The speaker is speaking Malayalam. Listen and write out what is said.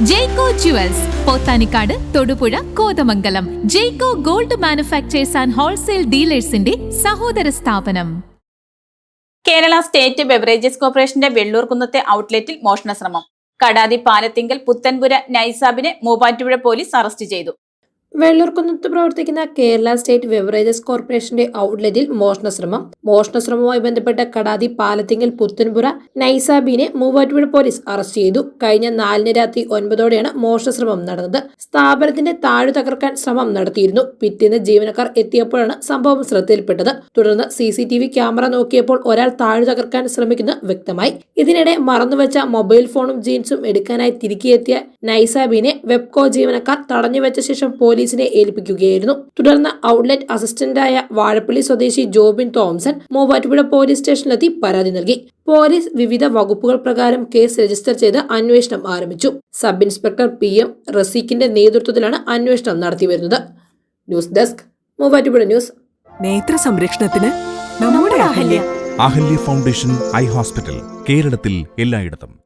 Jaico jewels, Pothanikkad, Thodupuzha, Kothamangalam. Jaico gold manufactures and wholesale ഡീലേഴ്സിന്റെ സഹോദര സ്ഥാപനം. കേരള സ്റ്റേറ്റ് ബെവറേജസ് കോർപ്പറേഷന്റെ വെള്ളൂർകുന്നത്തെ ഔട്ട്ലെറ്റിൽ മോഷണശ്രമം. കടാതി പാലത്തിങ്കൽ പുത്തൻപുര നൈസാബിനെ മൂവാറ്റുപുഴ പോലീസ് അറസ്റ്റ് ചെയ്തു. വെള്ളൂർകുന്നത്ത് പ്രവർത്തിക്കുന്ന കേരള സ്റ്റേറ്റ് ബെവറേജസ് കോർപ്പറേഷന്റെ ഔട്ട്ലെറ്റിൽ മോഷണശ്രമവുമായി ബന്ധപ്പെട്ട കടാതി പാലത്തിങ്കൽ പുത്തൻപുര നൈസാബിനെ മൂവാറ്റുപുഴ പോലീസ് അറസ്റ്റ് ചെയ്തു. കഴിഞ്ഞ 4 രാത്രി 9 മോഷണശ്രമം നടന്നത്. സ്ഥാപനത്തിന്റെ താഴു തകർക്കാൻ ശ്രമം നടത്തിയിരുന്നു. പിറ്റേന്ന് ജീവനക്കാർ എത്തിയപ്പോഴാണ് സംഭവം ശ്രദ്ധയിൽപ്പെട്ടത്. തുടർന്ന് CCTV ക്യാമറ നോക്കിയപ്പോൾ ഒരാൾ താഴു തകർക്കാൻ ശ്രമിക്കുന്നത് വ്യക്തമായി. ഇതിനിടെ മറന്നുവെച്ച മൊബൈൽ ഫോണും ജീൻസും എടുക്കാനായി തിരികെയെത്തിയ നൈസാബിനെ വെബ്കോ ജീവനക്കാർ തടഞ്ഞുവെച്ച ശേഷം പോലീസിനെ ഏൽപ്പിക്കുകയായിരുന്നു. തുടർന്ന് ഔട്ട്ലെറ്റ് അസിസ്റ്റന്റായ വാഴപ്പള്ളി സ്വദേശി ജോബിൻ തോംസൺ മൂവാറ്റുപുഴ പോലീസ് സ്റ്റേഷനിലെത്തി പരാതി നൽകി. പോലീസ് വിവിധ വകുപ്പുകൾ പ്രകാരം കേസ് രജിസ്റ്റർ ചെയ്ത് അന്വേഷണം ആരംഭിച്ചു. സബ് ഇൻസ്പെക്ടർ PM റസീഖിന്റെ നേതൃത്വത്തിലാണ് അന്വേഷണം നടത്തിവരുന്നത്. News desk Muvattupuzha news. നേത്ര സംരക്ഷണത്തിന് നമ്മുടെ അഹല്യ ഫൗണ്ടേഷൻ ഐ ഹോസ്പിറ്റൽ, കേരളത്തിൽ എല്ലായിടത്തും.